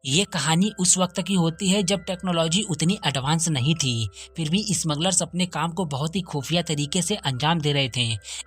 ये कहानी उस वक्त की होती है जब टेक्नोलॉजी उतनी एडवांस नहीं थी। फिर भी स्मगलर्स अपने काम को बहुत ही खुफिया तरीके से अंजाम दे रहे थे।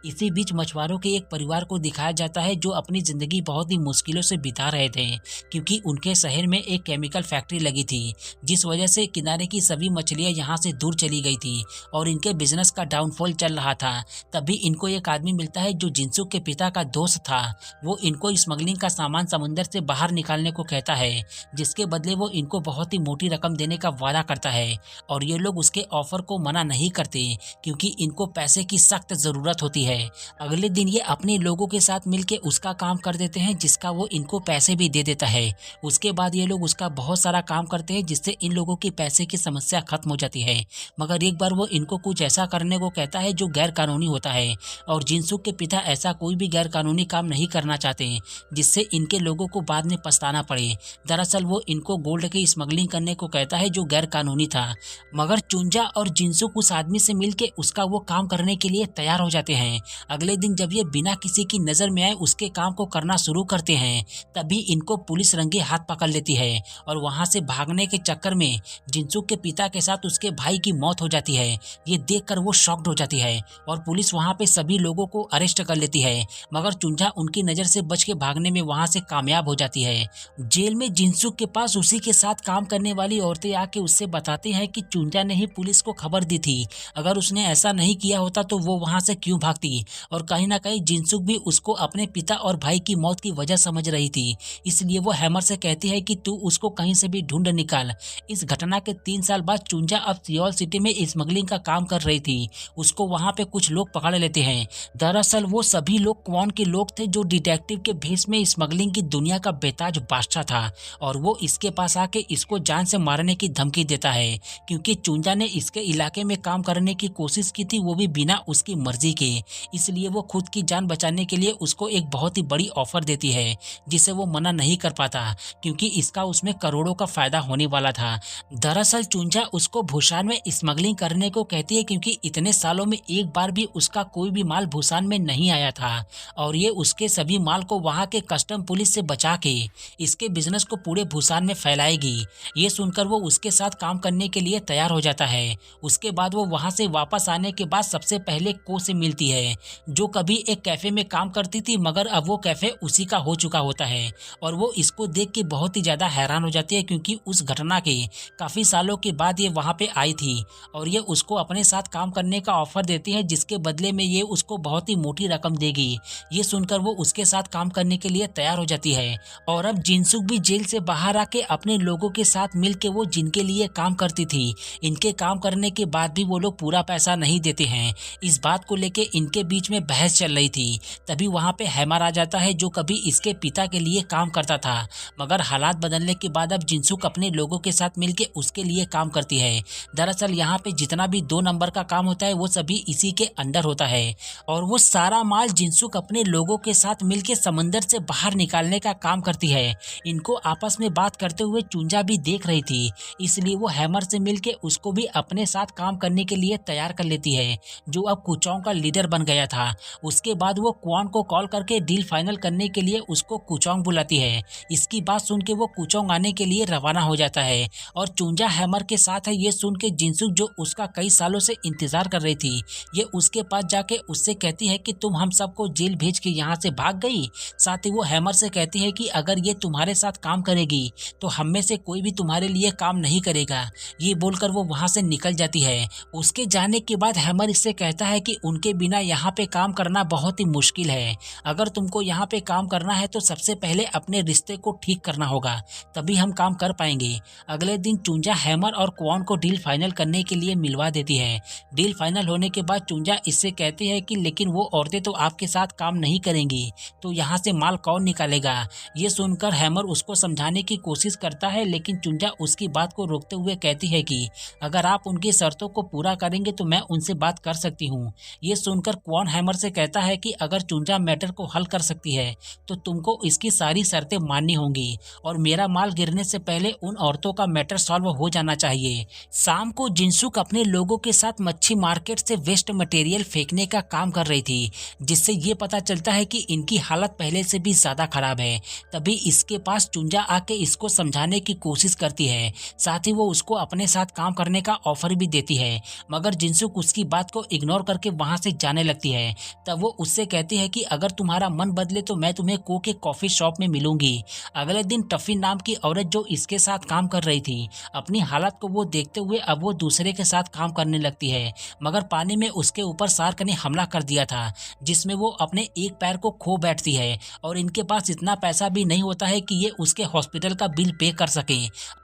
इसी बीच मछुआरों के एक परिवार को दिखाया जाता है जो अपनी जिंदगी बहुत ही मुश्किलों से बिता रहे थे, क्योंकि उनके शहर में एक केमिकल फैक्ट्री लगी थी, जिस वजह से किनारे की सभी मछलियां यहाँ से दूर चली गई थी और इनके बिजनेस का डाउनफॉल चल रहा था। तभी इनको एक आदमी मिलता है जो जिनसुक के पिता का दोस्त था। वो इनको स्मगलिंग का सामान समुद्र से बाहर निकालने को कहता है, जिसके बदले वो इनको बहुत ही मोटी रकम देने का वादा करता है। और ये लोग उसके ऑफर को मना नहीं करते, क्योंकि इनको पैसे की सख्त जरूरत होती है। अगले दिन ये अपने लोगों के साथ मिलके उसका काम कर देते हैं, जिसका वो इनको पैसे भी दे देता है। उसके बाद ये लोग उसका बहुत सारा काम करते हैं, जिससे इन लोगों की पैसे की समस्या खत्म हो जाती है। मगर एक बार वो इनको कुछ ऐसा करने को कहता है जो गैर कानूनी होता है, और जिनसुक के पिता ऐसा कोई भी गैर कानूनी काम नहीं करना चाहते, जिससे इनके लोगों को बाद में पछताना पड़े। दरअसल वो इनको गोल्ड की स्मगलिंग करने को कहता है जो गैर कानूनी था। मगर चुंजा और जिनसुक उस आदमी से मिलके उसका वो काम करने के लिए तैयार हो जाते हैं। अगले दिन जब ये बिना किसी की नजर में आए उसके काम को करना शुरू करते हैं, तभी इनको पुलिस रंगे हाथ पकड़ लेती है और वहां से भागने के चक्कर में जिनसुक के पिता के साथ उसके भाई की मौत हो जाती है। ये देखकर वो शॉक्ड हो जाती है और पुलिस वहां पे सभी लोगों को अरेस्ट कर लेती है। मगर चुंजा उनकी नजर से बच के भागने में वहां से कामयाब हो जाती है। जेल में जिनसुक के पास उसी के साथ काम करने वाली औरतें आके उससे बताती हैं कि चुंजा ने ही पुलिस को खबर दी थी। अगर उसने ऐसा नहीं किया होता तो वो वहां से क्यों भागती। और कहीं ना कहीं जिनसुक भी उसको अपने पिता और भाई की मौत की वजह समझ रही थी। इसलिए वो हैमर से कहती है कि तू उसको कहीं से भी ढूंढ निकाल। इस घटना के 3 साल बाद चुंजा अब सियोल सिटी में स्मगलिंग का काम कर रही थी। उसको वहां पे कुछ लोग पकड़ लेते हैं। दरअसल वो सभी लोग क्वान के लोग थे जो डिटेक्टिव के भेष में स्मगलिंग की दुनिया का बेताज बादशाह था, और वो इसके पास आके इसको जान से मारने की धमकी देता है, क्योंकि चुंजा ने इसके इलाके में काम करने की कोशिश की थी, वो भी बिना उसकी मर्जी के। इसलिए वो खुद की जान बचाने के लिए उसको एक बहुत ही बड़ी ऑफर देती है, जिसे वो मना नहीं कर पाता, क्योंकि इसका उसमें करोड़ों का फायदा होने वाला था। दरअसल चुंजा उसको भूसान में स्मगलिंग करने को कहती है, क्योंकि इतने सालों में एक बार भी उसका कोई भी माल भूसान में नहीं आया था, और ये उसके सभी माल को वहां के कस्टम पुलिस से बचा के इसके बिजनेस को पूरे भूसान में फैलाएगी। ये सुनकर वो उसके साथ काम करने के लिए तैयार हो जाता है। उसके बाद वो वहां से वापस आने के बाद सबसे पहले को से मिलती है, जो कभी एक कैफे में काम करती थी, मगर अब वो कैफे उसी का हो चुका होता है। और वो इसको देख के बहुत ही ज्यादा हैरान हो जाती है, क्योंकि उस घटना के काफी सालों के बाद ये वहां पे आई थी, और ये उसको अपने साथ काम करने का ऑफर देती है, जिसके बदले में ये उसको बहुत ही मोटी रकम देगी। ये सुनकर वो उसके साथ काम करने के लिए तैयार हो जाती है। और अब जिनसुक भी जेल से बाहर आके अपने लोगों के साथ मिलके वो जिनके लिए काम करती थी, इनके काम करने के बाद भी वो लोग पूरा पैसा नहीं देते हैं। इस बात को लेके इनके बीच में बहस चल रही थी। तभी वहां पे हैमर आ जाता है, जो कभी इसके पिता के लिए काम करता था, मगर हालात बदलने के बाद अब जिनसुक अपने लोगों के साथ मिलके उसके लिए काम करती है। दरअसल यहाँ पे जितना भी 2 नंबर का काम होता है वो सभी इसी के अंडर होता है, और वो सारा माल जिनसुक अपने लोगों के साथ मिलके समंदर से बाहर निकालने का काम करती है। इनको आपस में बात करते हुए चुंजा भी देख रही थी, इसलिए वो हैमर से मिलके उसको भी अपने साथ काम करने के लिए तैयार कर लेती है, जो अब कुचोंग का लीडर बन गया था। उसके बाद वो क्वान को कॉल करके डील फाइनल करने के लिए उसको कुचोंग बुलाती है। इसकी बात सुन के वो कुचोंग आने के लिए रवाना हो जाता है, और चुंजा हैमर के साथ है। ये सुन के जिनसुक, जो उसका कई सालों से इंतजार कर रही थी, ये उसके पास जाके उससे कहती है कि तुम हम सबको जेल भेज के यहाँ से भाग गई। साथ ही वो हैमर से कहती है कि अगर ये तुम्हारे साथ काम करेगी तो हम में से कोई भी तुम्हारे लिए काम नहीं करेगा। ये बोलकर वो वहां से निकल जाती है। उसके जाने के बाद हैमर इससे कहता है कि उनके बिना यहाँ पे काम करना बहुत ही मुश्किल है। अगर तुमको यहाँ पे काम करना है तो सबसे पहले अपने रिश्ते को ठीक करना होगा, तभी हम काम कर पाएंगे। अगले दिन चुंजा हैमर और क्वान को डील फाइनल करने के लिए मिलवा देती है। डील फाइनल होने के बाद चुंजा इससे कहती है कि लेकिन वो औरतें तो आपके साथ काम नहीं करेंगी, तो यहाँ से माल कौन निकालेगा। ये सुनकर हैमर उसको समझाने की कोशिश करता है, लेकिन चुंजा उसकी बात को रोकते हुए कहती है कि अगर आप उनकी शर्तों को पूरा करेंगे तो मैं उनसे बात कर सकती हूँ। ये सुनकर क्वान हैमर से कहता है कि अगर चुंजा मैटर को हल कर सकती है तो तुमको इसकी सारी शर्तें माननी होंगी, और मेरा माल गिरने से पहले उन औरतों का मैटर सॉल्व हो जाना चाहिए। शाम को जिनसुक अपने लोगों के साथ मच्छी मार्केट से वेस्ट मटेरियल फेंकने का काम कर रही थी, जिससे ये पता चलता है कि इनकी हालत पहले से भी ज्यादा खराब है। तभी इसके पास चुंजा के इसको समझाने की कोशिश करती है, साथ ही वो उसको अपने साथ काम करने का ऑफर भी देती है, मगर जिनसुक उसकी बात को इग्नोर करके वहां से जाने लगती है। तब वो उससे कहती है कि अगर तुम्हारा मन बदले तो मैं तुम्हें को के कॉफी शॉप में मिलूंगी। अगले दिन टफी नाम की औरत जो इसके साथ काम कर रही थी, अपनी हालत को वो देखते हुए अब वो दूसरे के साथ काम करने लगती है, मगर पानी में उसके ऊपर शार्क ने हमला कर दिया था, जिसमें वो अपने एक पैर को खो बैठती है और इनके पास इतना पैसा भी नहीं होता है कि ये उसके हॉस्पिटल का बिल पे कर सके।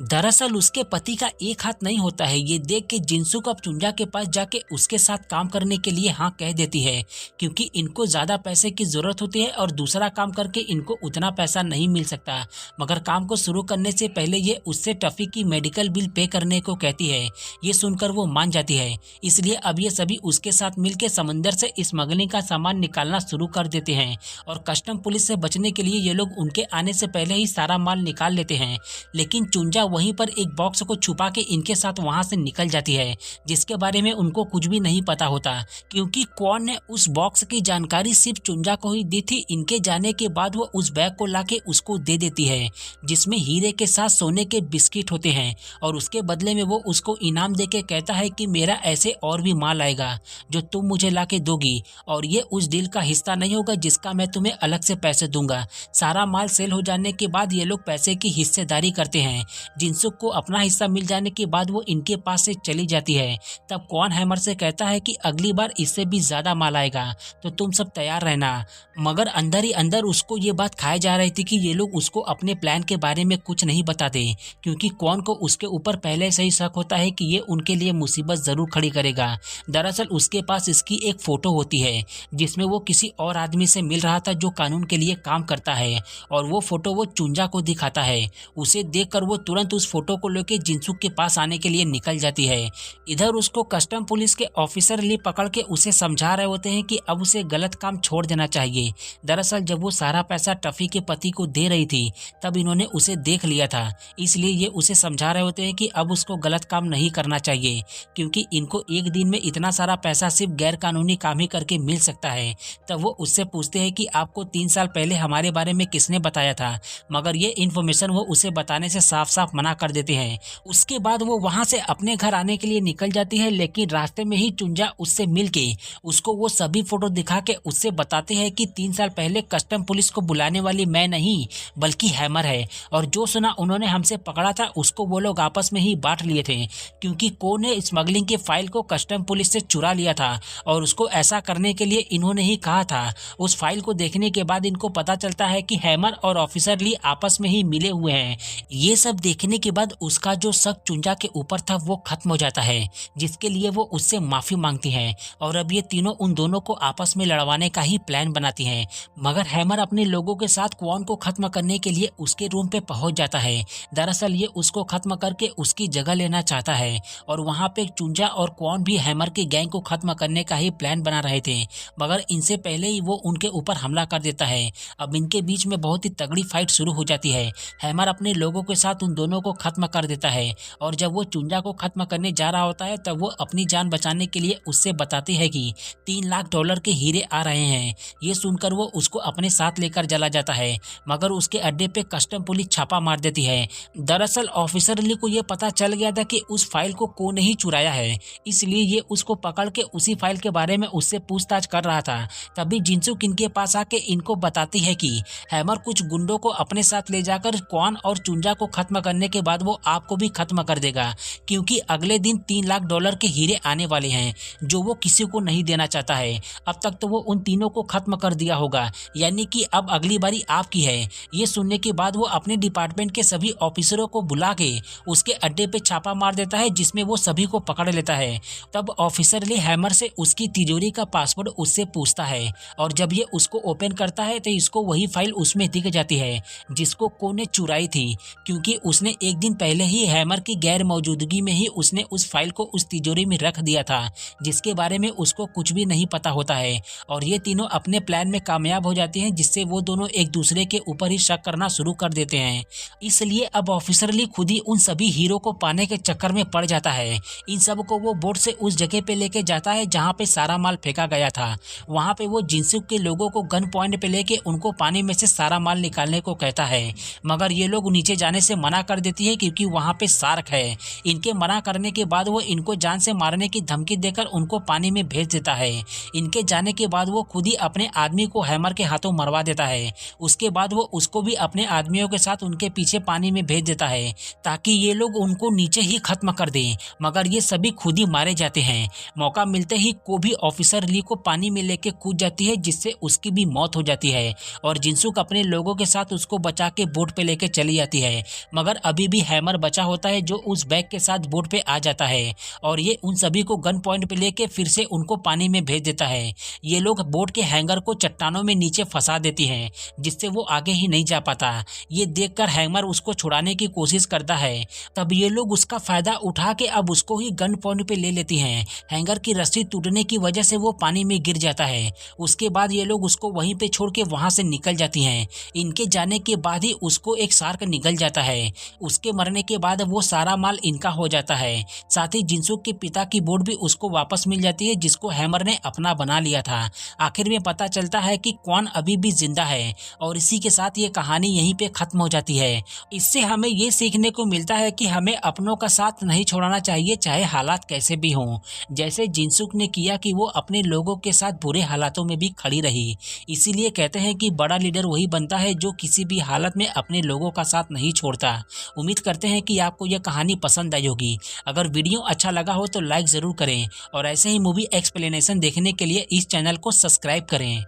दरअसल उसके पति का एक हाथ नहीं होता है। ये देख के जिनसुक अब चुंजा के पास जाके उसके साथ काम करने के लिए हाँ कह देती है, क्योंकि इनको ज्यादा पैसे की जरूरत होती है और दूसरा काम करके इनको उतना पैसा नहीं मिल सकता। मगर काम को शुरू करने से पहले ये उससे टफी की मेडिकल बिल पे करने को कहती है। ये सुनकर वो मान जाती है, इसलिए अब ये सभी उसके साथ मिलकर समंदर से स्मगलिंग का सामान निकालना शुरू कर देते हैं और कस्टम पुलिस से बचने के लिए ये लोग उनके आने से पहले ही सारा माल निकाल लेते हैं। लेकिन चुंजा वहीं पर एक बॉक्स को छुपा के इनके साथ वहां से निकल जाती है, जिसके बारे में उनको कुछ भी नहीं पता होता, क्योंकि कौन ने उस बॉक्स की जानकारी सिर्फ चुंजा को ही दी थी। इनके जाने के बाद वो उस बैग को लाके उसको दे देती है, जिसमें हीरे के साथ सोने के बिस्किट होते हैं, और उसके बदले में वो उसको इनाम देके कहता है कि मेरा ऐसे और भी माल आएगा जो तुम मुझे लाके दोगी, और ये उस डील का हिस्सा नहीं होगा जिसका मैं तुम्हें अलग से पैसे दूंगा। सारा माल सेल हो जाने के बाद ये लोग पैसे की हिस्सेदारी करते हैं। जिनसुक को अपना हिस्सा मिल जाने के बाद वो इनके पास से चली जाती है। तब कौन हैमर से कहता है कि अगली बार इससे भी ज्यादा माल आएगा, तो तुम सब तैयार रहना। मगर अंदर ही अंदर उसको ये बात खाई जा रही थी कि ये लोग उसको अपने प्लान के बारे में कुछ नहीं बताते, क्योंकि कौन को उसके ऊपर पहले से ही शक होता है कि ये उनके लिए मुसीबत जरूर खड़ी करेगा। दरअसल उसके पास इसकी एक फोटो होती है जिसमें वो किसी और आदमी से मिल रहा था जो कानून के लिए काम करता है, और वो फोटो वो चुंजा को दिखाता है। उसे देखकर वो तुरंत उस फोटो को लेकर जिनसुक के पास आने के लिए निकल जाती है। इधर उसको कस्टम पुलिस के ऑफिसर ली पकड़ के उसे समझा रहे होते हैं कि अब उसे गलत काम छोड़ देना चाहिए। दरअसल जब वो सारा पैसा टफी के पति को दे रही थी तब इन्होंने उसे देख लिया था, इसलिए ये उसे समझा रहे होते हैं कि अब उसको गलत काम नहीं करना चाहिए, क्योंकि इनको एक दिन में इतना सारा पैसा सिर्फ गैर कानूनी काम ही करके मिल सकता है। तब वो उससे पूछते हैं कि आपको 3 साल पहले हमारे बारे में किसने बताया था, मगर ये इन्फॉर्मेशन वो उसे बताने से साफ साफ मना कर देते हैं। उसके बाद वो वहां से अपने घर आने के लिए निकल जाती है, लेकिन रास्ते में ही चुंजा उससे मिलके उसको वो सभी फोटो दिखा के उससे बताते हैं कि 3 साल पहले कस्टम पुलिस को बुलाने वाली मैं नहीं बल्कि हैमर है, और जो सुना उन्होंने हमसे पकड़ा था उसको वो लोग आपस में ही बांट लिए थे, क्योंकि को ने स्मगलिंग के फाइल को कस्टम पुलिस से चुरा लिया था और उसको ऐसा करने के लिए इन्होंने ही कहा था। उस फाइल को देखने के बाद इनको पता चलता है कि हैमर और ऑफिसर ली आपस में ही मिले हुए हैं। ये सब देखने के बाद उसका जो शक चुंजा के ऊपर था वो खत्म हो जाता है, जिसके लिए वो उससे माफी मांगती है, और अब ये तीनों उन दोनों को आपस में लड़वाने का ही प्लान बनाती हैं। मगर हैमर अपने लोगों के साथ क्वान को खत्म करने के लिए उसके रूम पे पहुंच जाता है। दरअसल ये उसको खत्म करके उसकी जगह लेना चाहता है, और वहां पे चुंजा और क्वान भी हैमर के गैंग को खत्म करने का ही प्लान बना रहे थे, मगर इनसे पहले ही वो उनके ऊपर हमला कर देता है। अब इनके बीच में बहुत ही तगड़ी फाइट शुरू हो जाती है। हैमर अपने लोगों के साथ उन दोनों को खत्म कर देता है, और जब वो चुंजा को खत्म करने जा रहा होता है तब वो अपनी जान बचाने के लिए उससे बताती है कि $3 लाख के हीरे आ रहे हैं। ये सुनकर वो उसको अपने साथ लेकर चला जाता है, मगर उसके अड्डे पे कस्टम पुलिस छापा मार देती है। दरअसल ऑफिसर ली को ये पता चल गया था कि उस फाइल को नहीं चुराया है, इसलिए ये उसको पकड़ के उसी फाइल के बारे में उससे पूछताछ कर रहा था। तभी जिनसुक इनके पास आके इनको बताती है कि हैमर कुछ गुंडों को अपने साथ ले जाकर क्वान और चुंजा को खत्म करने के बाद वो आपको भी खत्म कर देगा, क्योंकि अगले दिन $3 लाख के हीरे आने वाले हैं जो वो किसी को नहीं देना चाहता है। अब तक तो वो उन तीनों को खत्म कर दिया होगा, यानी कि अब अगली बारी आपकी है। ये सुनने के बाद वो अपने डिपार्टमेंट के सभी ऑफिसरों को बुला के उसके अड्डे पे छापा मार देता है, जिसमें वो सभी को पकड़ लेता है। तब ऑफिसर ली हैमर से उसकी तिजोरी का पासवर्ड उससे पूछता है, और जब ये उसको ओपन करता है तो इसको वही फाइल उसमें दिख जाती है जिसको को ने चुराई थी, क्योंकि उसने एक दिन पहले ही हैमर की गैर मौजूदगी में ही उसने उस फाइल को उस तिजोरी में रख दिया था, जिसके बारे में उसको कुछ भी नहीं पता होता है। और ये तीनों अपने प्लान में कामयाब हो जाते हैं, जिससे वो दोनों एक दूसरे के ऊपर ही शक करना शुरू कर देते हैं। इसलिए अब ऑफिसर ली खुद ही उन सभी हीरो को पाने के चक्कर में पड़ जाता है। इन सब को वो बोट से उस जगह पे लेके जाता है जहाँ पे सारा माल फेंका गया था। वहाँ पे वो जिनसुक के लोगों को गन पॉइंट पे लेके उनको पानी में से सारा माल निकालने को कहता है, मगर ये लोग नीचे जाने से मना कर देती है क्योंकि वहाँ पे शार्क है। इनके मना करने के बाद वो इनको जान से मारने की धमकी देकर उनको पानी में भेज देता है। इनके जाने के बाद वो खुद ही अपने आदमी को हैमर के हाथों मरवा देता है। उसके बाद वो उसको भी अपने आदमियों के साथ उनके पीछे पानी में भेज देता है ताकि ये लोग उनको नीचे ही खत्म कर दें, मगर ये सभी खुद ही मारे जाते हैं। मौका मिलते ही कोबी ऑफिसर ली को पानी में लेके कूद जाती है जिससे उसकी भी मौत हो जाती है और जिनसुक अपने लोगों के साथ उसको बचा के बोट पे लेके चली जाती है। मगर अभी भी हैमर बचा होता है जो उस बैग के साथ बोट पे आ जाता है और ये उन सभी को गन पॉइंट पे लेके फिर से उनको पानी में भेज देता है। ये लोग बोट के हैंगर को चट्टानों में नीचे फंसा देती हैं जिससे वो आगे ही नहीं जा पाता। ये देखकर हैमर उसको छुड़ाने की कोशिश करता है, तब ये लोग उसका फायदा उठा के अब उसको ही गन पॉइंट पे ले लेती हैं। हैंगर की रस्सी टूटने की वजह से वो पानी में गिर जाता है। उसके बाद ये लोग उसको वहीं पे छोड़ के वहां से निकल जाती हैं। इनके जाने के बाद ही उसको एक शार्क निगल जाता है। उसके मरने के बाद वो सारा माल इनका हो जाता है। साथ ही जिनसुक के पिता की बोट भी उसको वापस मिल जाती है जिसको हैमर ने अपना बना लिया था। आखिर में पता चलता है कि क्वान अभी भी जिंदा है और इसी के साथ ये कहानी यहीं पे खत्म हो जाती है। इससे हमें ये सीखने को मिलता है कि हमें अपनों का साथ नहीं छोड़ना चाहिए चाहे हालात कैसे भी हों। जैसे जिनसुक ने किया कि वो अपने लोगों के साथ बुरे हालातों में भी खड़ी रही। इसीलिए कहते हैं कि बड़ा लीडर वही बनता है जो किसी भी हालत में अपने लोगों का साथ नहीं छोड़ता। उम्मीद करते हैं कि आपको यह कहानी पसंद आई होगी। अगर वीडियो अच्छा लगा हो तो लाइक ज़रूर करें और ऐसे ही मूवी एक्सप्लेनेशन देखने के लिए इस चैनल को सब्सक्राइब करें।